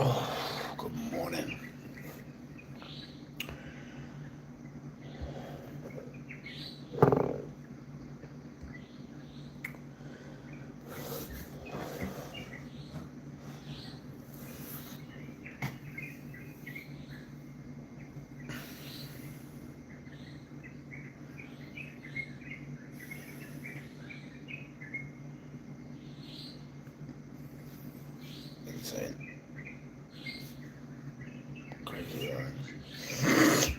Oh, good morning. Insane. Crazy lines.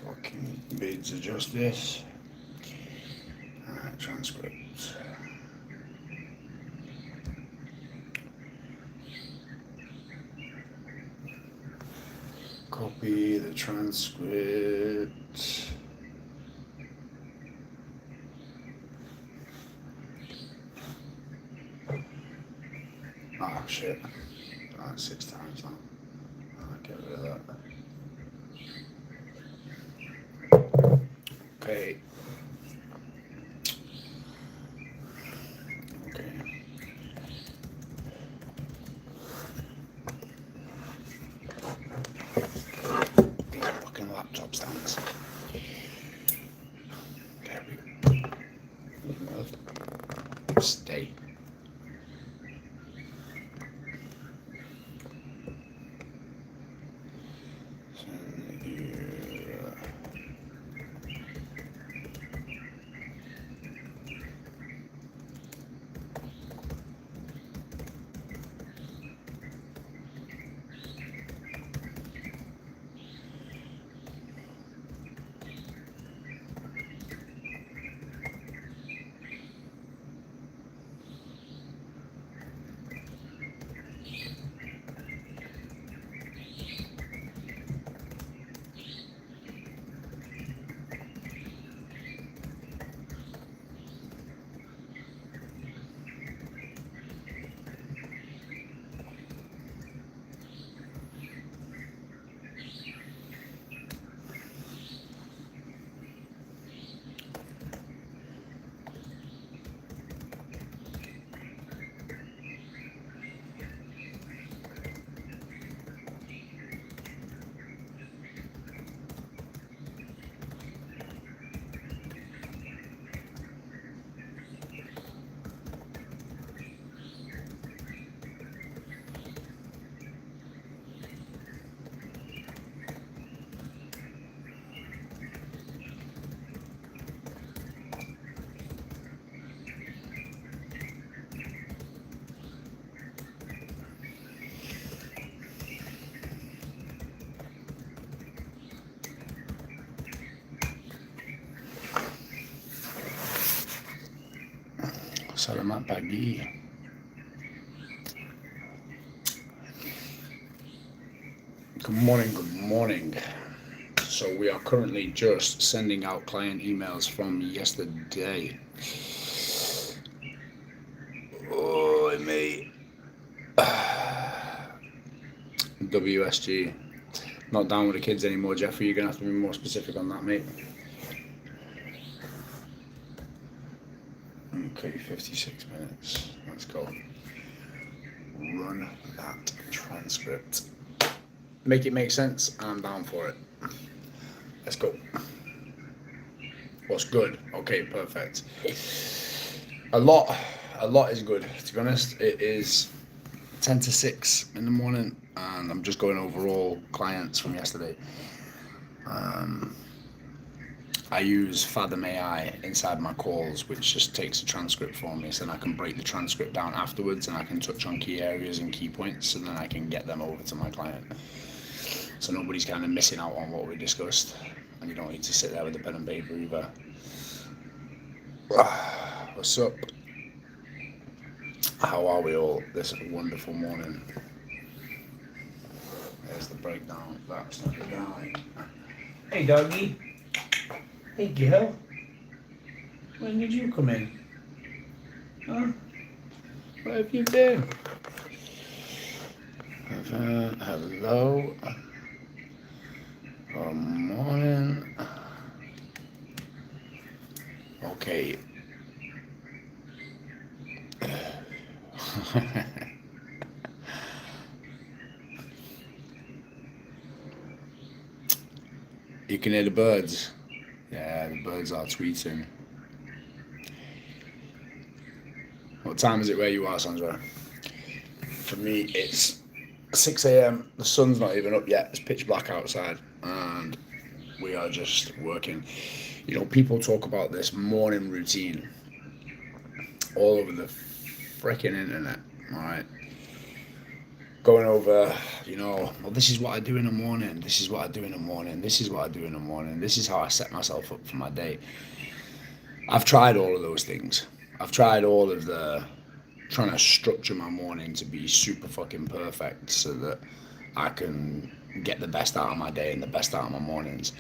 Fucking beads adjust this. Transcript. Copy the transcript. Oh shit. That's 6 times now. I'll get rid of that. Okay. Okay. These fucking laptop stands. There we go. Stay. Salamat pagi. Good morning, good morning. So we are currently just sending out client emails from yesterday. Oh, mate. WSG. Not down with the kids anymore, Jeffrey. You're going to have to be more specific on that, mate. Okay, 56 minutes. Let's go. Run that transcript. Make it make sense, and I'm down for it. Let's go. What's good? Okay, perfect. A lot is good, to be honest. It is 10 to 6 in the morning, and I'm just going over all clients from yesterday. I use Fathom AI inside my calls, which just takes a transcript for me, so then I can break the transcript down afterwards, and I can touch on key areas and key points, and then I can get them over to my client. So nobody's kind of missing out on what we discussed, and you don't need to sit there with a pen and paper either. What's up? How are we all this wonderful morning? There's the breakdown. That's not the guy. Hey, doggy. Hey, girl. When did you come in? Huh? Where have you been? Hello. Good morning. Okay. You can hear the birds. Yeah, the birds are tweeting. What time is it where you are, Sandra? For me, it's 6 a.m. The sun's not even up yet. It's pitch black outside, and we are just working. You know, people talk about this morning routine all over the freaking internet, alright? Going over, well, this is what I do in the morning, this is what I do in the morning, this is what I do in the morning, this is how I set myself up for my day. I've tried all of those things. I've tried all of the trying to structure my morning to be super fucking perfect so that I can get the best out of my day and the best out of my mornings.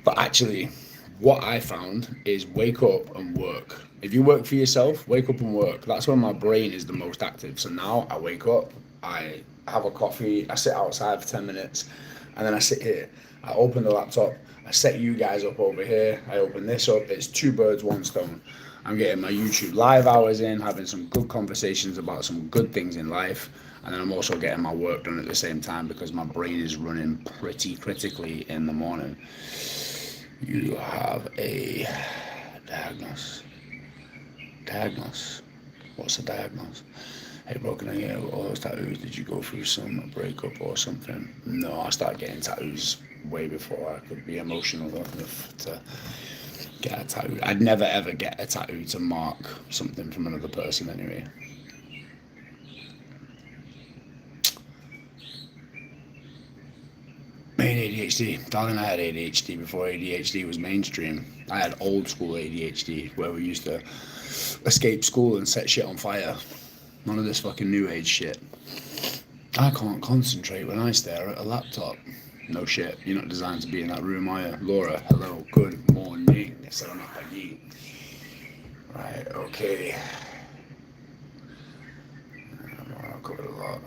But actually, what I found is wake up and work. If you work for yourself, wake up and work. That's when my brain is the most active. So now I wake up, I have a coffee, I sit outside for 10 minutes, and then I sit here. I open the laptop, I set you guys up over here, I open this up. It's two birds, one stone. I'm getting my YouTube live hours in, having some good conversations about some good things in life, and then I'm also getting my work done at the same time because my brain is running pretty critically in the morning. You have a diagnosis. What's a diagnosis? Hey bro, can I hear all those tattoos? Did you go through some breakup or something? No, I started getting tattoos way before I could be emotional enough to get a tattoo. I'd never ever get a tattoo to mark something from another person anyway. Main ADHD. Darling, I had ADHD before ADHD was mainstream. I had old school ADHD where we used to escape school and set shit on fire. None of this fucking new age shit. I can't concentrate when I stare at a laptop. No shit, you're not designed to be in that room, are you? Laura, hello, good morning. Right, okay. I've covered a lot.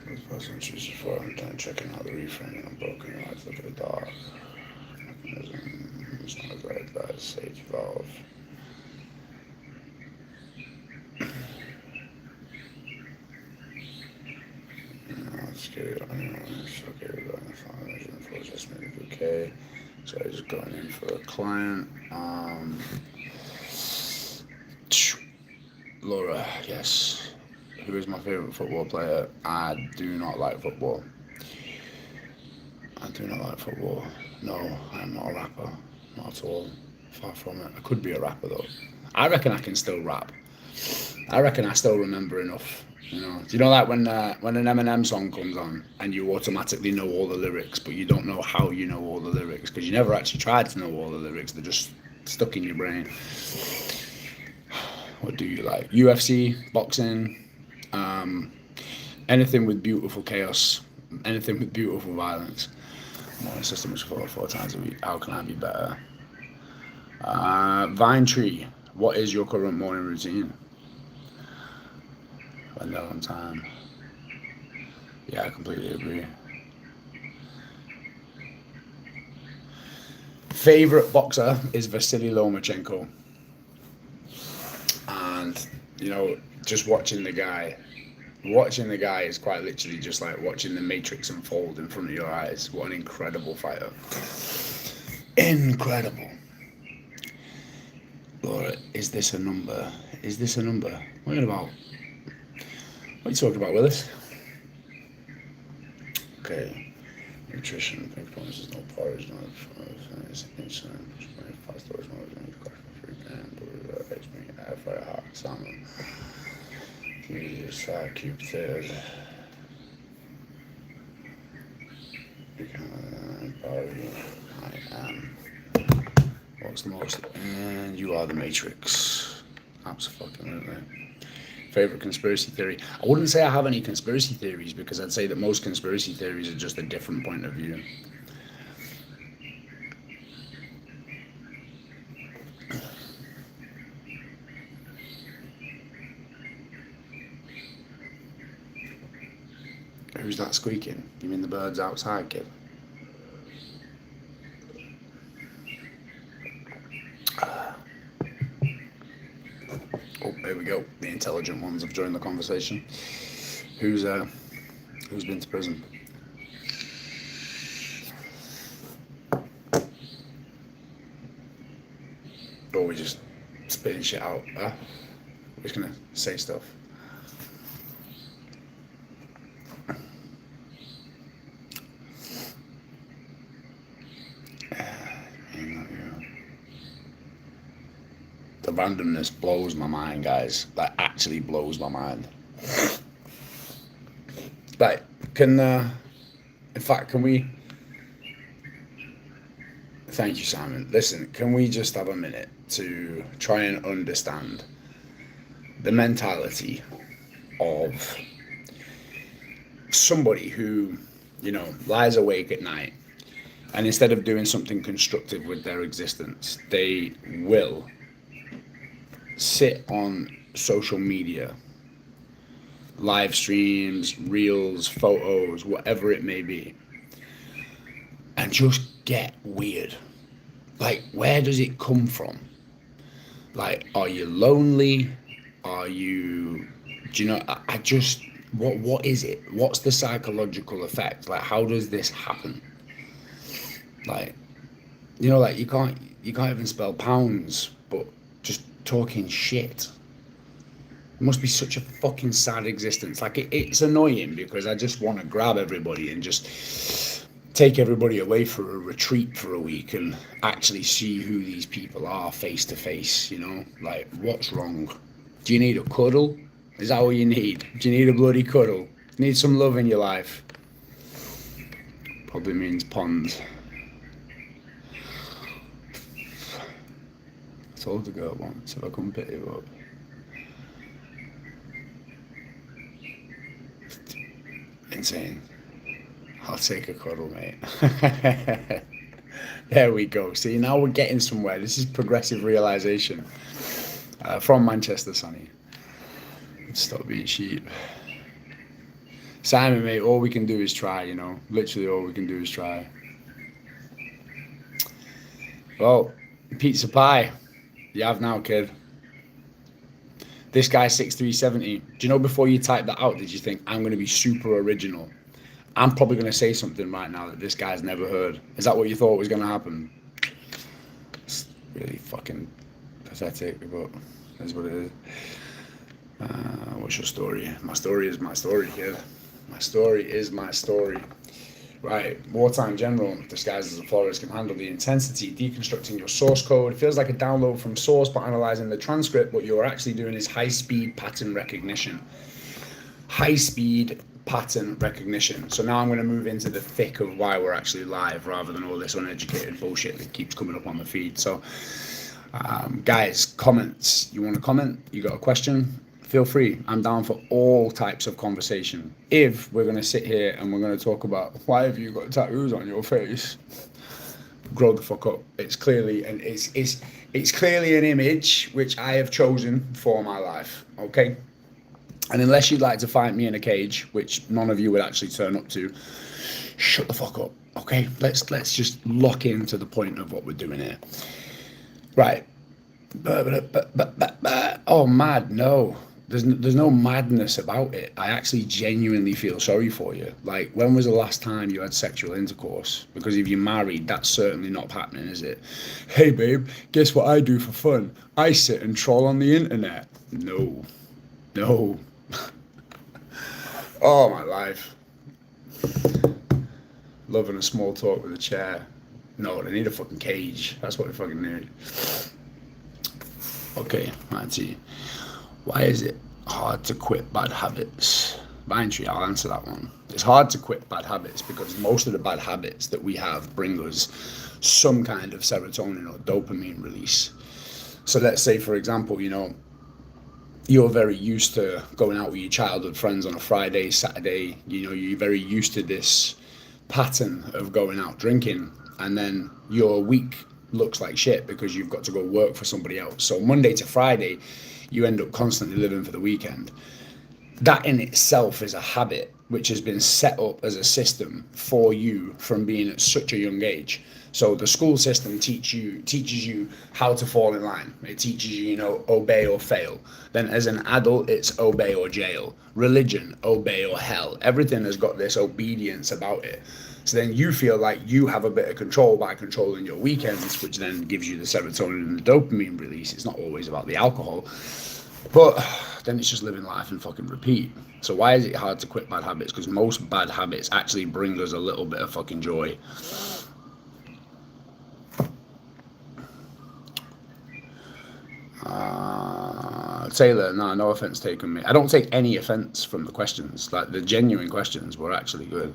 This person chooses for I'm done checking out the reframing of broken lights. Look at the dark. Mechanism. It's not a great light. Sage valve. Let's get it on. It's okay. We're going to find for adjustment. Okay. So I'm just going in for a client. Laura, yes. Who is my favourite football player? I do not like football. No, I'm not a rapper. Not at all. Far from it. I could be a rapper though. I reckon I can still rap. I reckon I still remember enough. Do you know that when an Eminem song comes on and you automatically know all the lyrics, but you don't know how you know all the lyrics because you never actually tried to know all the lyrics. They're just stuck in your brain. What do you like? UFC, boxing, anything with beautiful chaos, anything with beautiful violence. My system is 4 times a week. How can I be better? Vine Tree, what is your current morning routine? Spend that on time. Yeah, I completely agree. Favorite boxer is Vasily Lomachenko. And, just watching the guy is quite literally just like watching the Matrix unfold in front of your eyes. What an incredible fighter. Incredible. Laura, is this a number? What are you talking about, Willis? Okay. Nutrition, pink promises, no porridge, no insulin, fast storage, no free pan, eggs, meat, air fryer, hot salmon. Cube potatoes. I am. What's the most? And you are the Matrix. Absolutely. Favorite conspiracy theory? I wouldn't say I have any conspiracy theories because I'd say that most conspiracy theories are just a different point of view. Who's that squeaking? You mean the birds outside, kid? Oh, there we go. The intelligent ones have joined the conversation. Who's been to prison? Or we just spitting shit out? We're just gonna say stuff. The randomness blows my mind, guys. Like, actually blows my mind. Like, can we... Thank you, Simon. Listen, can we just have a minute to try and understand the mentality of somebody who, lies awake at night, and instead of doing something constructive with their existence, they will sit on social media, live streams, reels, photos, whatever it may be, and just get weird. Like, where does it come from? Like, are you lonely? What is it? What's the psychological effect? Like, how does this happen? Like, like you can't even spell pounds, but just talking shit. It must be such a fucking sad existence. Like, it's annoying because I just want to grab everybody and just take everybody away for a retreat for a week and actually see who these people are face to face, Like, what's wrong? Do you need a cuddle? Is that what you need? Do you need a bloody cuddle? Need some love in your life? Probably means ponds. I told the girl once if I couldn't pick you up. Insane. I'll take a cuddle, mate. There we go. See, now we're getting somewhere. This is progressive realization. From Manchester, Sonny. Stop being sheep. Simon, mate, all we can do is try, Literally all we can do is try. Well, pizza pie. You have now, kid. This guy's 6'3", Do you know, before you type that out, did you think, I'm going to be super original? I'm probably going to say something right now that this guy's never heard. Is that what you thought was going to happen? It's really fucking pathetic, but that's what it is. What's your story? My story is my story, kid. My story is my story. Right, wartime general, disguised as a florist, can handle the intensity, deconstructing your source code. It feels like a download from source, but analyzing the transcript. What you're actually doing is high-speed pattern recognition. High-speed pattern recognition. So now I'm going to move into the thick of why we're actually live, rather than all this uneducated bullshit that keeps coming up on the feed. So, guys, comments. You want to comment? You got a question? Feel free. I'm down for all types of conversation. If we're going to sit here and we're going to talk about why have you got tattoos on your face, grow the fuck up. It's clearly it's clearly an image which I have chosen for my life. Okay. And unless you'd like to fight me in a cage, which none of you would actually turn up to, shut the fuck up. Okay. Let's just lock into the point of what we're doing here. Right. Oh, mad. No. There's no madness about it. I actually genuinely feel sorry for you. Like, when was the last time you had sexual intercourse? Because if you're married, that's certainly not happening, is it? Hey, babe, guess what I do for fun? I sit and troll on the internet. No. Oh, my life. Loving a small talk with a chair. No, they need a fucking cage. That's what they fucking need. Okay, let's see. Why is it hard to quit bad habits? Tree, I'll answer that one. It's hard to quit bad habits because most of the bad habits that we have bring us some kind of serotonin or dopamine release. So let's say, for example, you're very used to going out with your childhood friends on a Friday, Saturday. You're very used to this pattern of going out drinking, and then your week looks like shit because you've got to go work for somebody else. So Monday to Friday, you end up constantly living for the weekend. that in itself is a habit which has been set up as a system for you from being at such a young age. So the school system teaches you how to fall in line. It teaches you, obey or fail. Then as an adult, it's obey or jail. Religion, obey or hell. Everything has got this obedience about it. So then you feel like you have a bit of control by controlling your weekends, which then gives you the serotonin and the dopamine release. It's not always about the alcohol, but then it's just living life and fucking repeat. So why is it hard to quit bad habits? Because most bad habits actually bring us a little bit of fucking joy. Taylor, no offense taken, me. I don't take any offense from the questions. Like, the genuine questions were actually good.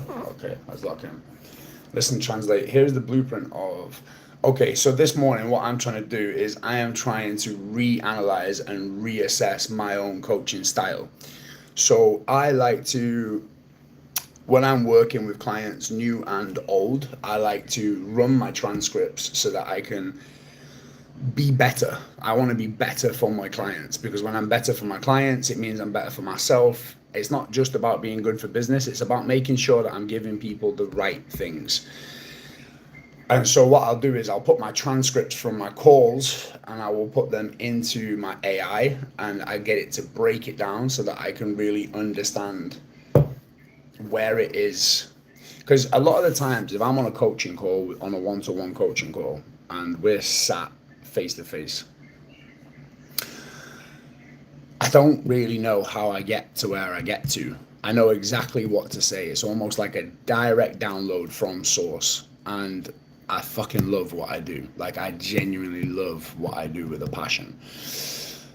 Okay, let's lock in. Listen, translate. Here's the blueprint of... Okay, so this morning what I'm trying to do is I am trying to reanalyze and reassess my own coaching style. So I like to, when I'm working with clients new and old, I like to run my transcripts so that I can be better. I want to be better for my clients, because when I'm better for my clients, it means I'm better for myself. It's not just about being good for business. It's about making sure that I'm giving people the right things. And so what I'll do is I'll put my transcripts from my calls and I will put them into my AI, and I get it to break it down so that I can really understand where it is. Because a lot of the times, if I'm on a coaching call, on a one-to-one coaching call, and we're sat face to face, I don't really know how I get to where I get to. I know exactly what to say. It's almost like a direct download from source. And I fucking love what I do. Like, I genuinely love what I do with a passion.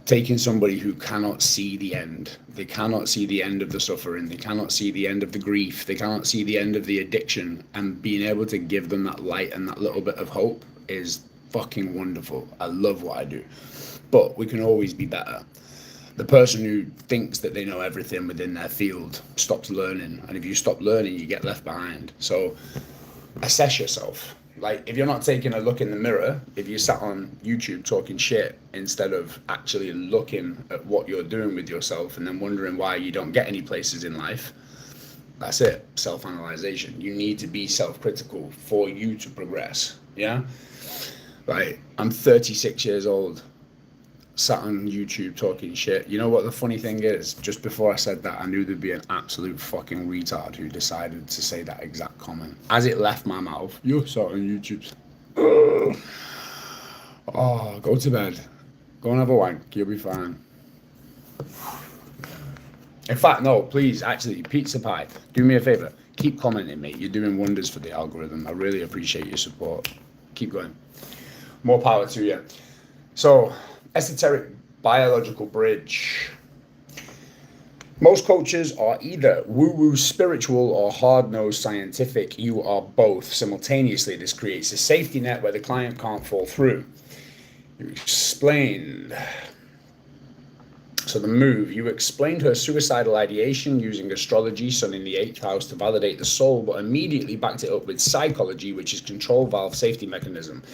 Taking somebody who cannot see the end, they cannot see the end of the suffering, they cannot see the end of the grief, they cannot see the end of the addiction, and being able to give them that light and that little bit of hope is fucking wonderful. I love what I do. But we can always be better. The person who thinks that they know everything within their field stops learning. And if you stop learning, you get left behind. So assess yourself. Like, if you're not taking a look in the mirror, if you sat on YouTube talking shit instead of actually looking at what you're doing with yourself and then wondering why you don't get any places in life, that's it. Self-analyzation. You need to be self-critical for you to progress. Yeah? Right. I'm 36 years old, sat on YouTube talking shit. You know what the funny thing is? Just before I said that, I knew there'd be an absolute fucking retard who decided to say that exact comment. As it left my mouth, you sat on YouTube. Oh, go to bed. Go and have a wank. You'll be fine. In fact, no, please, actually, pizza pie, do me a favor. Keep commenting, mate. You're doing wonders for the algorithm. I really appreciate your support. Keep going. More power to you. So, esoteric biological bridge. Most coaches are either woo-woo spiritual or hard-nosed scientific. You are both simultaneously. This creates a safety net where the client can't fall through. You explained. So the move, you explained her suicidal ideation using astrology, sun in the 8th house, to validate the soul, but immediately backed it up with psychology, which is control valve safety mechanism.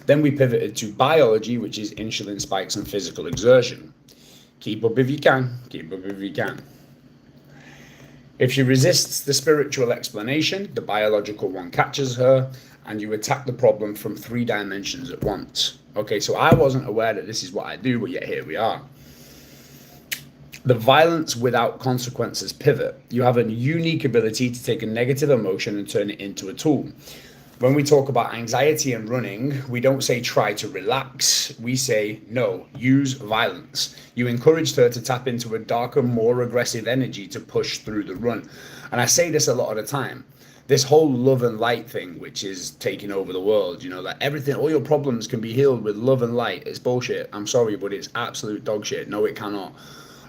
Then we pivoted to biology, which is insulin spikes and physical exertion. Keep up if you can. Keep up if you can. If she resists the spiritual explanation, the biological one catches her, and you attack the problem from 3 dimensions at once. Okay, so I wasn't aware that this is what I do, but yet here we are. The violence without consequences pivot. You have a unique ability to take a negative emotion and turn it into a tool. When we talk about anxiety and running, we don't say try to relax. We say, no, use violence. You encouraged her to tap into a darker, more aggressive energy to push through the run. And I say this a lot of the time. This whole love and light thing, which is taking over the world, like everything, all your problems can be healed with love and light. It's bullshit. I'm sorry, but it's absolute dog shit. No, it cannot.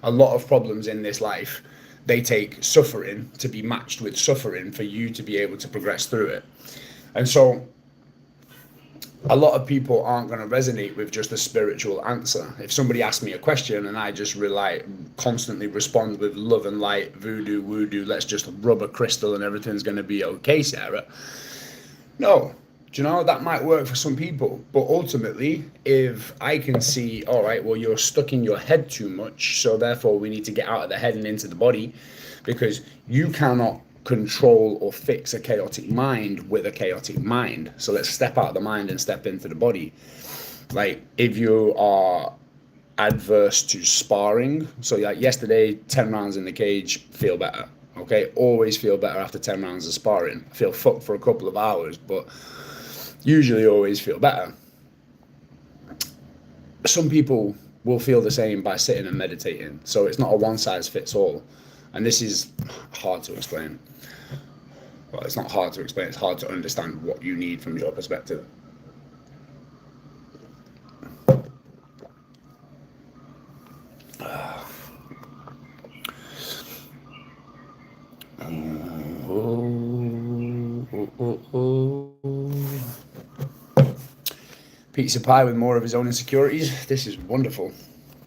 A lot of problems in this life, they take suffering to be matched with suffering for you to be able to progress through it. And so a lot of people aren't going to resonate with just a spiritual answer. If somebody asks me a question and I just constantly respond with love and light, voodoo, woodoo, let's just rub a crystal and everything's going to be okay, Sarah. No, do you know, that might work for some people. But ultimately, if I can see, all right, well, you're stuck in your head too much, so therefore we need to get out of the head and into the body, because you cannot control or fix a chaotic mind with a chaotic mind. So let's step out of the mind and step into the body. Like, if you are adverse to sparring, so like yesterday, 10 rounds in the cage, feel better. Okay, always feel better after 10 rounds of sparring. I feel fucked for a couple of hours, but usually always feel better. Some people will feel the same by sitting and meditating. So it's not a one size fits all. And this is hard to explain. Well, it's not hard to explain, it's hard to understand what you need from your perspective. Pizza pie with more of his own insecurities. This is wonderful.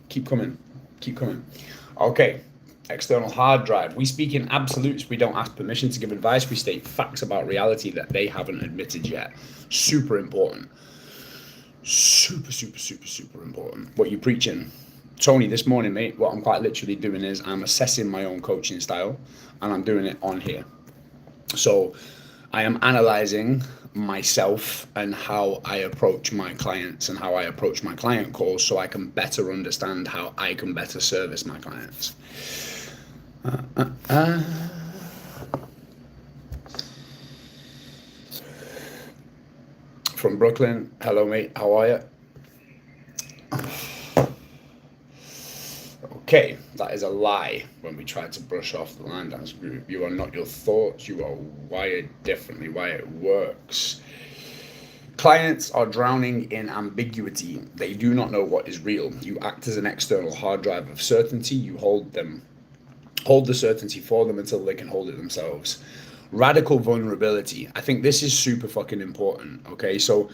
Keep coming. Keep coming. Okay. External hard drive. We speak in absolutes. We don't ask permission to give advice. We state facts about reality that they haven't admitted yet. Super important. Super, super, super, super important. What you preaching? Tony, this morning, mate, what I'm quite literally doing is I'm assessing my own coaching style, and I'm doing it on here. So I am analyzing myself and how I approach my clients and how I approach my client calls, so I can better understand how I can better service my clients. From Brooklyn, hello mate, how are you? Okay, that is a lie when we try to brush off the line dance group. You are not your thoughts, you are wired differently, why it works. Clients are drowning in ambiguity. They do not know what is real. You act as an external hard drive of certainty. You hold the certainty for them until they can hold it themselves. Radical vulnerability. I think this is super fucking important. Okay, so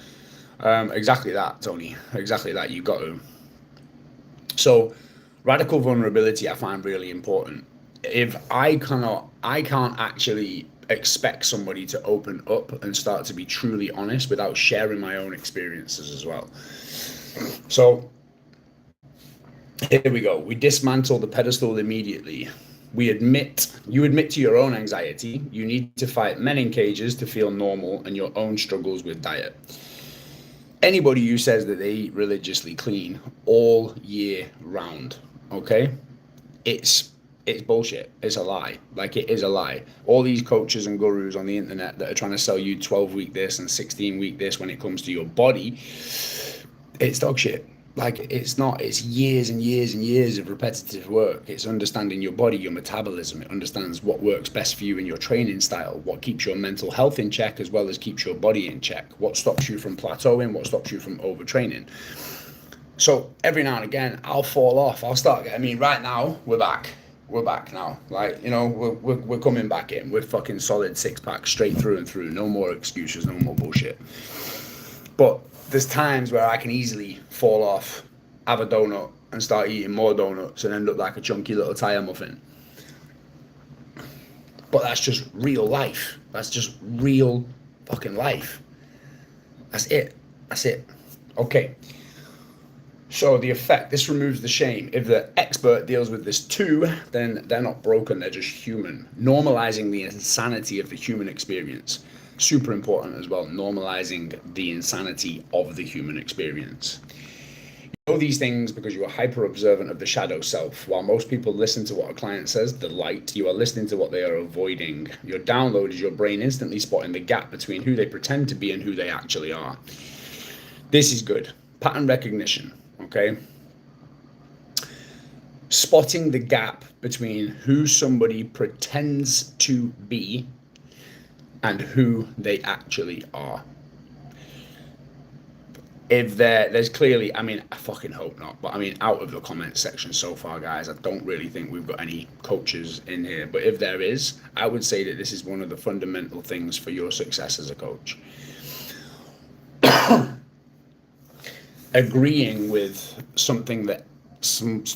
exactly that, Tony. Exactly that. You got to. So radical vulnerability, I find really important. If I can't actually expect somebody to open up and start to be truly honest without sharing my own experiences as well. So here we go. We dismantle the pedestal immediately. You admit to your own anxiety. You need to fight men in cages to feel normal and your own struggles with diet. Anybody who says that they eat religiously clean all year round, okay? It's bullshit. It's a lie. Like, it is a lie. All these coaches and gurus on the internet that are trying to sell you 12-week this and 16-week this when it comes to your body, it's dog shit. Like, it's not. It's years and years and years of repetitive work. It's understanding your body, your metabolism. It understands what works best for you in your training style, what keeps your mental health in check as well as keeps your body in check, what stops you from plateauing, what stops you from overtraining. So every now and again, I'll fall off. I'll start. I mean, right now, we're back. We're back now. Like, you know, we're coming back in. We're fucking solid six-pack straight through and through. No more excuses, no more bullshit. But there's times where I can easily fall off, have a donut, and start eating more donuts and end up like a chunky little tire muffin. But that's just real life. That's just real fucking life. That's it. That's it. Okay. So the effect, this removes the shame. If the expert deals with this too, then they're not broken, they're just human. Normalizing the insanity of the human experience. Super important as well, normalizing the insanity of the human experience. You know these things because you are hyper observant of the shadow self. While most people listen to what a client says, the light, you are listening to what they are avoiding. Your download is your brain instantly spotting the gap between who they pretend to be and who they actually are. This is good. Pattern recognition, okay? Spotting the gap between who somebody pretends to be and who they actually are. If there's clearly, I mean, I fucking hope not, but I mean, out of the comments section so far, guys, I don't really think we've got any coaches in here, but if there is, I would say that this is one of the fundamental things for your success as a coach. agreeing with something that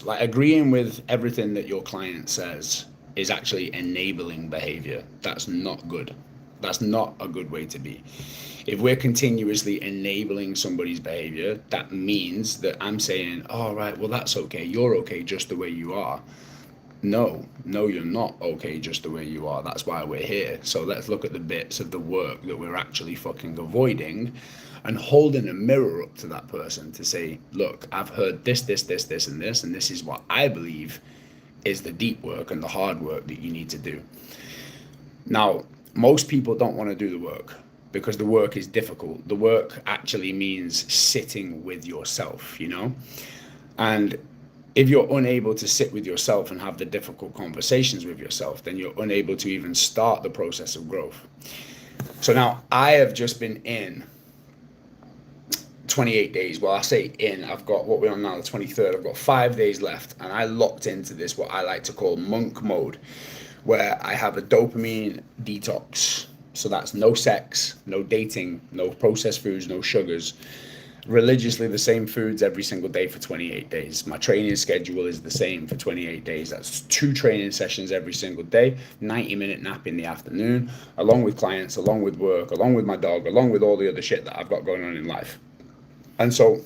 like agreeing with everything that your client says is actually enabling behavior. That's not good. That's not a good way to be. If we're continuously enabling somebody's behavior, that means that I'm saying, oh, right, well, that's okay. You're okay just the way you are. No, you're not okay just the way you are. That's why we're here. So let's look at the bits of the work that we're actually fucking avoiding and holding a mirror up to that person to say, look, I've heard this, and this is what I believe is the deep work and the hard work that you need to do. Now, most people don't want to do the work because the work is difficult. The work actually means sitting with yourself, you know? And if you're unable to sit with yourself and have the difficult conversations with yourself, then you're unable to even start the process of growth. So now I have just been in 28 days. Well, I say in, I've got what we're on now, the 23rd. I've got 5 days left, and I locked into this, what I like to call monk mode, where I have a dopamine detox. So that's no sex, no dating, no processed foods, no sugars. Religiously the same foods every single day for 28 days. My training schedule is the same for 28 days. That's 2 training sessions every single day, 90-minute nap in the afternoon, along with clients, along with work, along with my dog, along with all the other shit that I've got going on in life. And so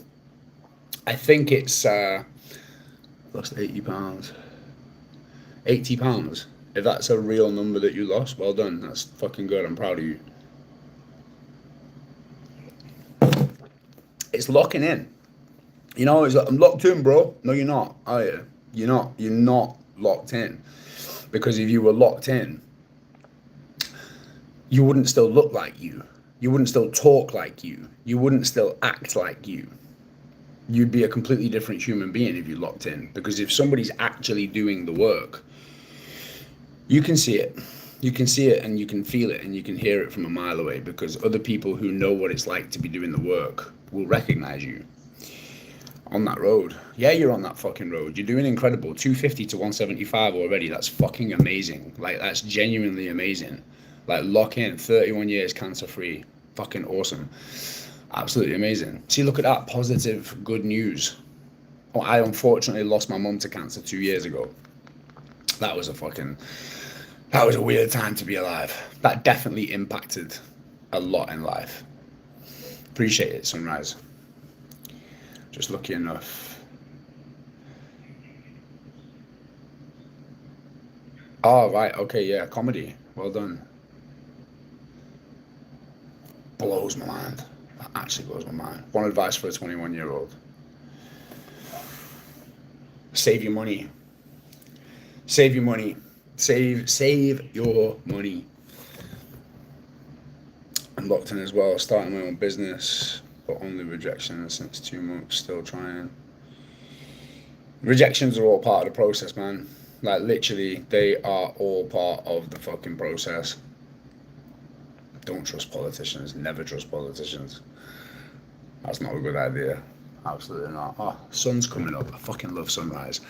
I think it's lost 80 pounds. 80 pounds. If that's a real number that you lost, well done. That's fucking good. I'm proud of you. It's locking in. You know, it's like, I'm locked in, bro. No, you're not, are you? You're not locked in. Because if you were locked in, you wouldn't still look like you. You wouldn't still talk like you. You wouldn't still act like you. You'd be a completely different human being if you locked in. Because if somebody's actually doing the work, you can see it. You can see it and you can feel it and you can hear it from a mile away, because other people who know what it's like to be doing the work will recognize you on that road. Yeah, you're on that fucking road. You're doing incredible. 250 to 175 already. That's fucking amazing. Like, that's genuinely amazing. Like, lock in. 31 years cancer free. Fucking awesome. Absolutely amazing. See, look at that. Positive, good news. Oh, I unfortunately lost my mum to cancer 2 years ago. That was a weird time to be alive. That definitely impacted a lot in life. Appreciate it, Sunrise. Just lucky enough. Oh, right. Okay, yeah. Comedy. Well done. Blows my mind. That actually blows my mind. One advice for a 21-year-old. Save your money. Save your money. Save your money. I'm locked in as well. Starting my own business, but only rejection since 2 months. Still trying. Rejections are all part of the process, man. Like, literally, they are all part of the fucking process. Don't trust politicians. Never trust politicians. That's not a good idea. Absolutely not. Oh, sun's coming up. I fucking love sunrise.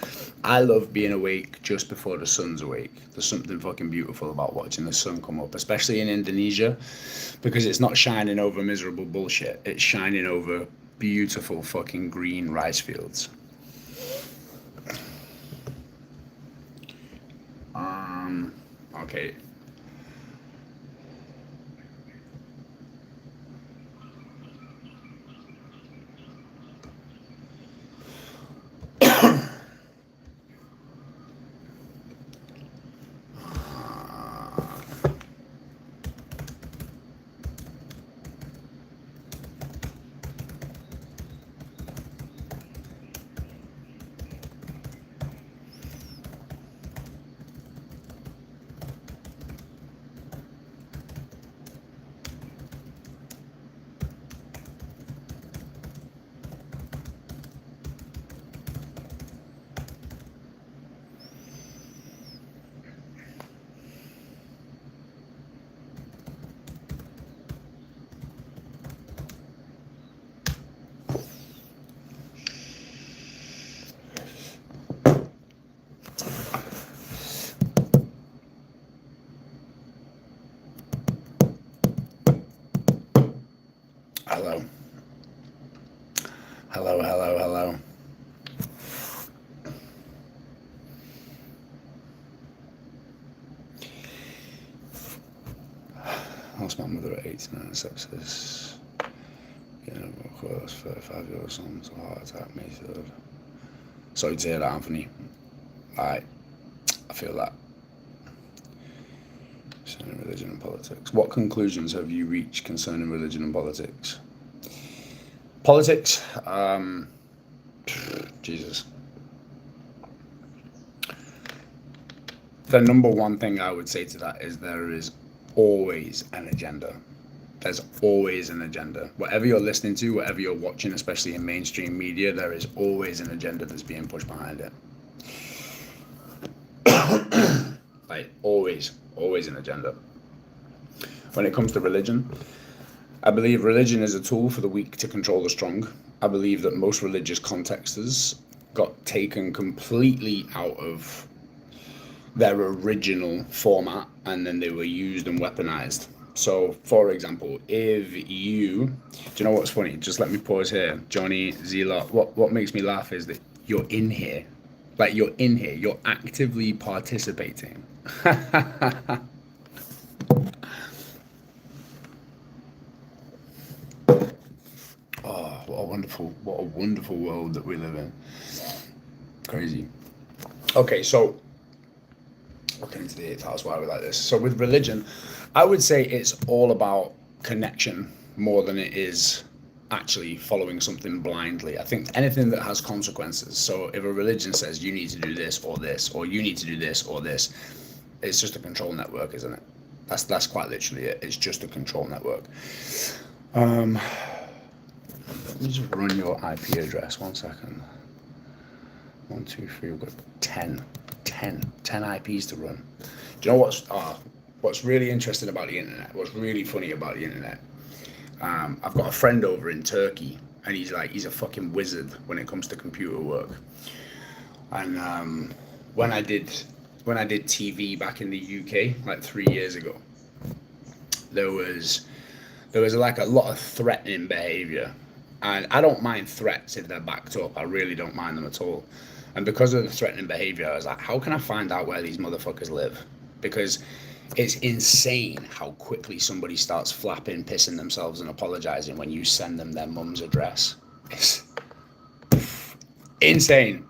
I love being awake just before the sun's awake. There's something fucking beautiful about watching the sun come up, especially in Indonesia, because it's not shining over miserable bullshit. It's shining over beautiful fucking green rice fields. Okay. Hello. Hello, hello, hello. Lost my mother at 89, sepsis. Of course, 35-year-old son, so heart attack, May 3rd. Sorry to hear that, Anthony. I feel that. Concerning religion and politics. What conclusions have you reached concerning religion and politics? Politics, Jesus. The number one thing I would say to that is there is always an agenda. There's always an agenda. Whatever you're listening to, whatever you're watching, especially in mainstream media, there is always an agenda that's being pushed behind it. Like, always an agenda. When it comes to religion, I believe religion is a tool for the weak to control the strong. I believe that most religious contexts got taken completely out of their original format, and then they were used and weaponized. So, for example, if you, do you know what's funny? Just let me pause here. Johnny, Zela, what makes me laugh is that you're in here. Like, you're in here. You're actively participating. Oh, what a wonderful world that we live in. Crazy. Okay, so looking into the 8th house, why we like this. So with religion, I would say it's all about connection more than it is actually following something blindly. I think anything that has consequences. So if a religion says you need to do this, or you need to do this or this, it's just a control network, isn't it? That's quite literally it. It's just a control network. Let me just run your IP address. 1 second. 1, 2, 3. We've got 10 IPs to run. Do you know what's really interesting about the internet? What's really funny about the internet? I've got a friend over in Turkey, and he's a fucking wizard when it comes to computer work. And when I did TV back in the UK like 3 years ago, there was like a lot of threatening behavior, and I don't mind threats if they're backed up. I really don't mind them at all. And because of the threatening behavior, I was like, how can I find out where these motherfuckers live? Because it's insane how quickly somebody starts flapping, pissing themselves and apologizing when you send them their mum's address. It's insane.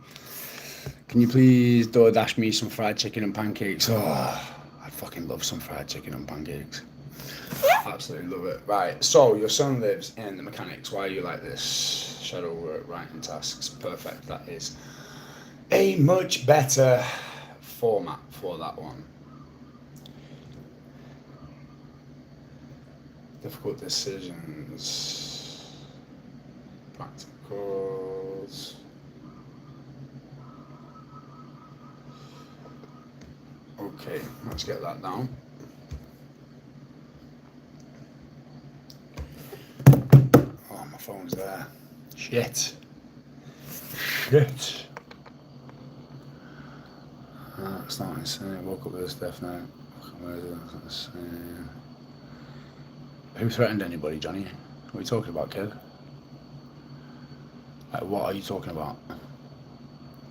Can you please DoorDash me some fried chicken and pancakes? Oh, I fucking love some fried chicken and pancakes. Absolutely love it. Right, so your son lives in the mechanics. Why are you like this? Shadow work, writing tasks. Perfect. That is a much better format for that one. Difficult decisions. Practicals. Okay, let's get that down. Oh, my phone's there. Shit. It's not insane. Woke up with this death now. Who threatened anybody, Johnny? What are you talking about, kid? Like, what are you talking about? Are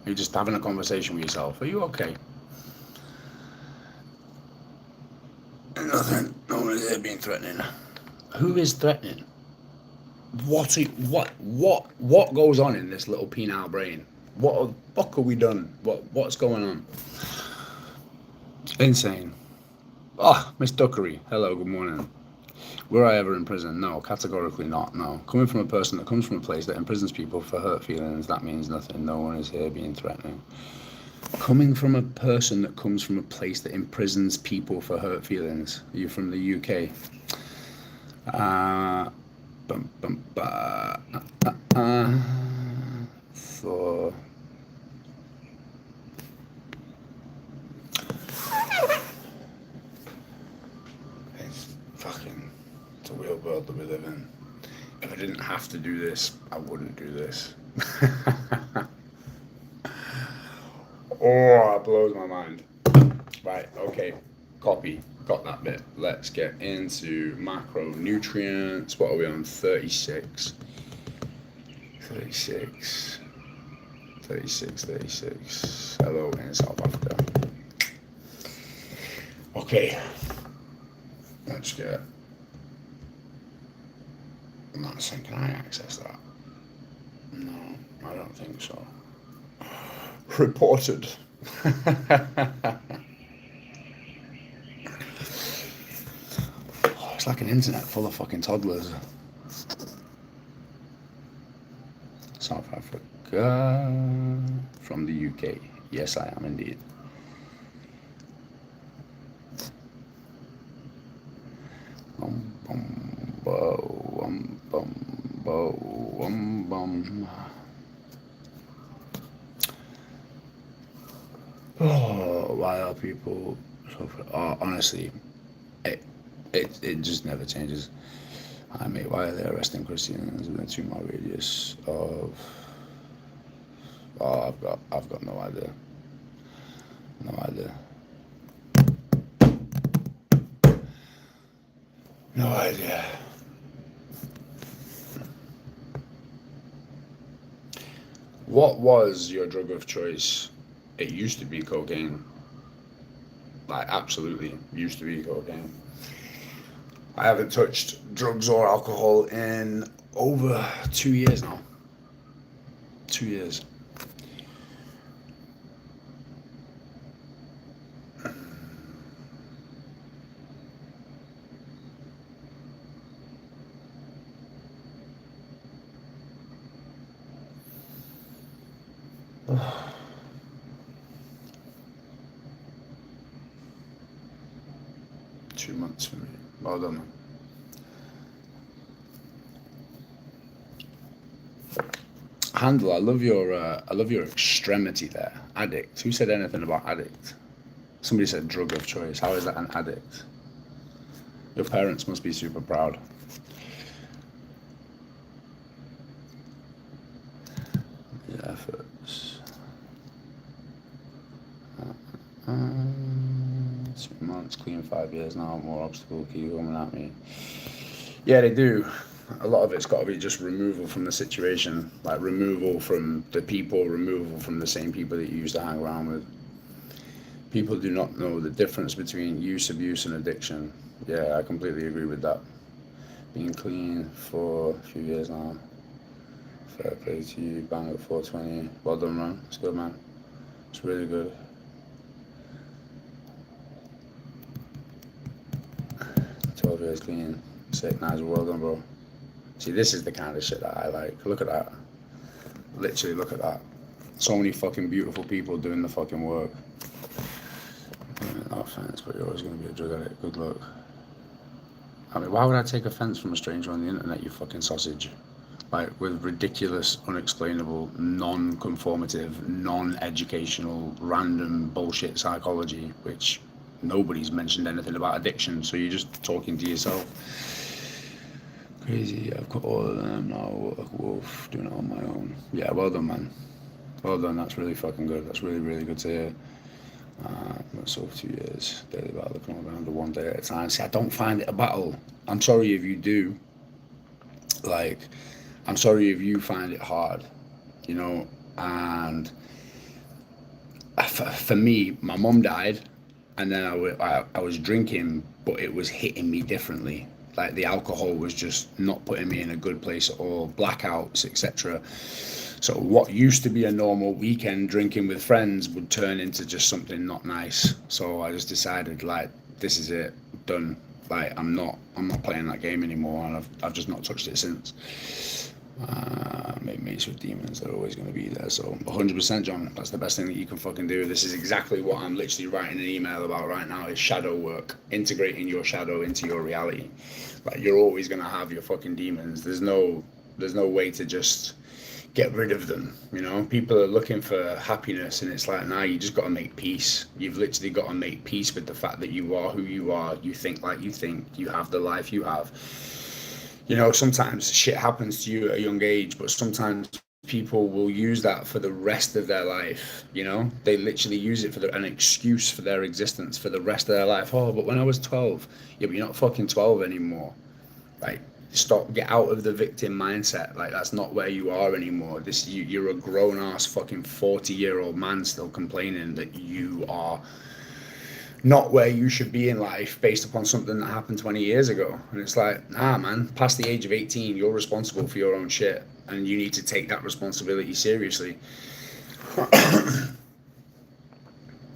you just having a conversation with yourself? Are you okay? Nothing. No one is here being threatening. Who is threatening? What goes on in this little penile brain? What the fuck have we done? What's going on? Insane. Ah, Miss Duckery. Hello, good morning. Were I ever in prison? No, categorically not, no. Coming from a person that comes from a place that imprisons people for hurt feelings, that means nothing. No one is here being threatening. Coming from a person that comes from a place that imprisons people for hurt feelings. Are you from the UK? So... It's a real world that we live in. If I didn't have to do this, I wouldn't do this. Oh, it blows my mind. Right, okay, copy, got that bit. Let's get into macronutrients. What are we on? 36. 36. Hello in South Africa. Okay. Let's get. I'm not saying, can I access that? No, I don't think so. Reported. It's like an internet full of fucking toddlers. South Africa from the UK. Yes, I am indeed. Oh, why are people so? Honestly, it just never changes. I mean, why are they arresting Christians within a 2 mile radius of? Oh, I've got no idea. No idea. No idea. What was your drug of choice? It used to be cocaine. Like, absolutely used to be cocaine. I haven't touched drugs or alcohol in over 2 years now. 2 years. Oh. 2 months for me. Well done, man. Handle, I love your extremity there. Addict. Who said anything about addict? Somebody said drug of choice. How is that an addict? Your parents must be super proud. The efforts. 2 months, clean 5 years now, more obstacle keep coming at me. Yeah, they do. A lot of it's got to be just removal from the situation, like removal from the people, removal from the same people that you used to hang around with. People do not know the difference between use, abuse, and addiction. Yeah, I completely agree with that. Being clean for a few years now. Fair play to you, bang at 420. Well done, man. It's good, man. It's really good. Years clean. Sick, nice, well done, bro. See, this is the kind of shit that I like. Look at that. Literally, look at that. So many fucking beautiful people doing the fucking work. No offense, but you're always going to be a drug addict. Good luck. I mean, why would I take offense from a stranger on the internet, you fucking sausage? Like, with ridiculous, unexplainable, non-conformative, non-educational, random bullshit psychology, which nobody's mentioned anything about addiction, so you're just talking to yourself. Crazy, I've got all of them now, like wolf, doing it on my own. Yeah, well done, man. Well done, that's really fucking good. That's really, really good to hear. So 2 years, daily battle, come around the 1 day at a time. See, I don't find it a battle. I'm sorry if you do. Like, I'm sorry if you find it hard, you know, and for me, my mum died, and then I was drinking, but it was hitting me differently. Like, the alcohol was just not putting me in a good place at all, blackouts, etc. So what used to be a normal weekend drinking with friends would turn into just something not nice. So I just decided, like, this is it, done. Like, I'm not playing that game anymore, and I've just not touched it since. Make mates with demons, they're always going to be there. So 100%, John, that's the best thing that you can fucking do. This is exactly what I'm literally writing an email about right now, is shadow work, integrating your shadow into your reality. Like, you're always going to have your fucking demons. There's no way to just get rid of them, you know. People are looking for happiness, and it's like, nah, you just got to make peace. You've literally got to make peace with the fact that you are who you are, you think like you think, you have the life you have. You know, sometimes shit happens to you at a young age, but sometimes people will use that for the rest of their life, you know. They literally use it for an excuse for their existence for the rest of their life. Oh, but when I was 12. Yeah, but you're not fucking 12 anymore. Like, Get out of the victim mindset. Like, that's not where you are anymore. You're a grown-ass fucking 40-year-old man still complaining that you are not where you should be in life based upon something that happened 20 years ago. And it's like, nah, man, past the age of 18, you're responsible for your own shit, and you need to take that responsibility seriously.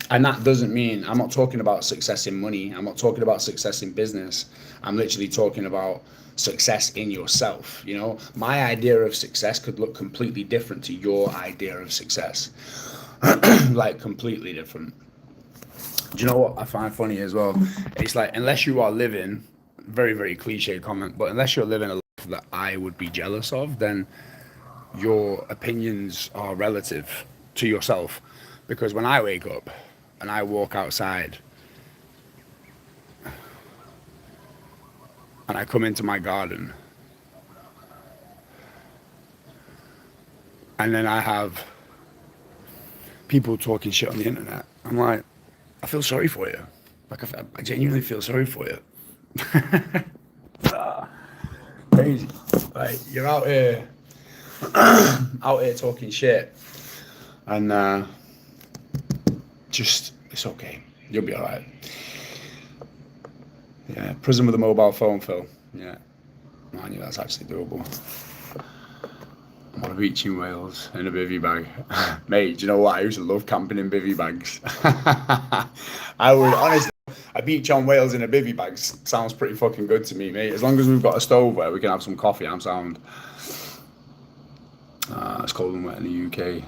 And that doesn't mean, I'm not talking about success in money, I'm not talking about success in business, I'm literally talking about success in yourself. You know, my idea of success could look completely different to your idea of success. Like, completely different. Do you know what I find funny as well? It's like, unless you are living, very, very cliche comment, but unless you're living a life that I would be jealous of, then your opinions are relative to yourself. Because when I wake up and I walk outside and I come into my garden and then I have people talking shit on the internet, I'm like, I feel sorry for you. Like, I genuinely feel sorry for you. Crazy. Like, you're out here talking shit, and just, it's okay. You'll be all right. Yeah, prison with a mobile phone, Phil. Yeah, I knew that's actually doable. I'm on a beach in Wales in a bivvy bag. Mate, do you know what? I used to love camping in bivvy bags. I would, honestly, a beach on Wales in a bivvy bag sounds pretty fucking good to me, mate. As long as we've got a stove where we can have some coffee, I'm sound. It's cold and wet in the UK.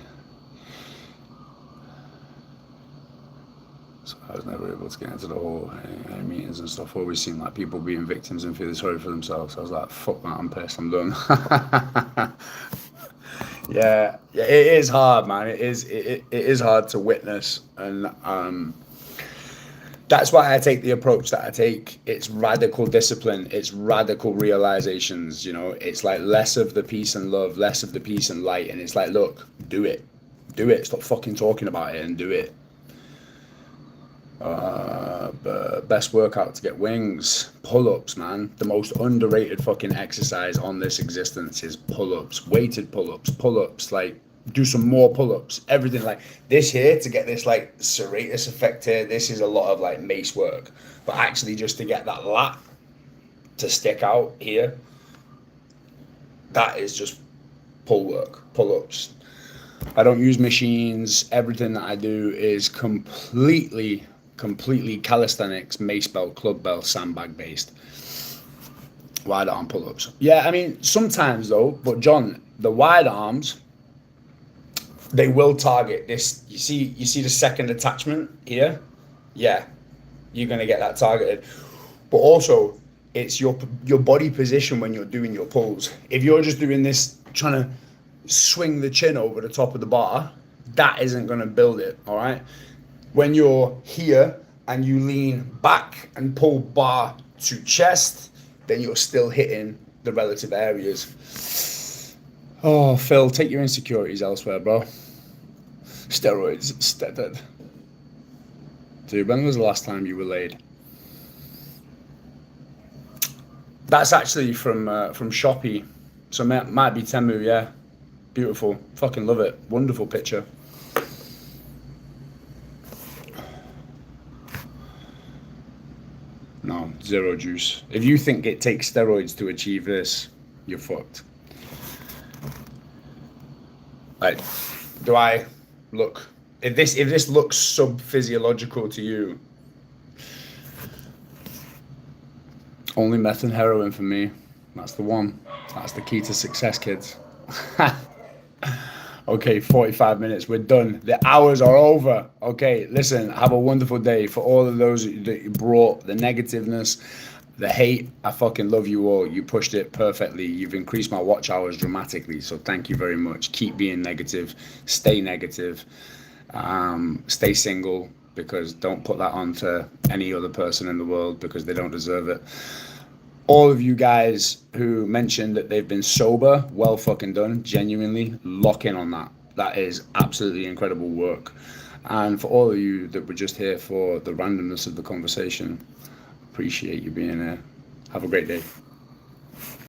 So I was never able to get into the whole meetings and stuff. Always seemed like people being victims and feeling sorry for themselves. I was like, fuck that, I'm pissed, I'm done. Yeah, it is hard, man. It is hard to witness, and that's why I take the approach that I take. It's radical discipline. It's radical realizations. You know, it's like less of the peace and love, less of the peace and light, and it's like, look, do it. Stop fucking talking about it and do it. Best workout to get wings, pull-ups, man. The most underrated fucking exercise on this existence is pull-ups, weighted pull-ups, like, do some more pull-ups, everything like this here to get this like serratus effect here. This is a lot of like mace work, but actually just to get that lat to stick out here, that is just pull work, pull-ups. I don't use machines. Everything that I do is completely calisthenics, mace belt, club belt, sandbag based. Wide arm pull-ups. Yeah, I mean, sometimes though, but John, the wide arms, they will target this. You see the second attachment here? Yeah, you're gonna get that targeted. But also, it's your body position when you're doing your pulls. If you're just doing this, trying to swing the chin over the top of the bar, that isn't gonna build it, all right? When you're here and you lean back and pull bar to chest, then you're still hitting the relative areas. Oh, Phil, take your insecurities elsewhere, bro. Steroids, steaded. Dude, when was the last time you were laid? That's actually from Shopee. So it might be Temu, yeah. Beautiful. Fucking love it. Wonderful picture. No, zero juice. If you think it takes steroids to achieve this, you're fucked. Like, do I look? If this looks sub-physiological to you, only meth and heroin for me. That's the one. That's the key to success, kids. Okay, 45 minutes. We're done. The hours are over. Okay, listen, have a wonderful day. For all of those that you brought the negativeness, the hate, I fucking love you all. You pushed it perfectly. You've increased my watch hours dramatically. So thank you very much. Keep being negative. Stay negative. Stay single, because don't put that on to any other person in the world, because they don't deserve it. All of you guys who mentioned that they've been sober, well fucking done. Genuinely, lock in on that. That is absolutely incredible work. And for all of you that were just here for the randomness of the conversation, appreciate you being here. Have a great day.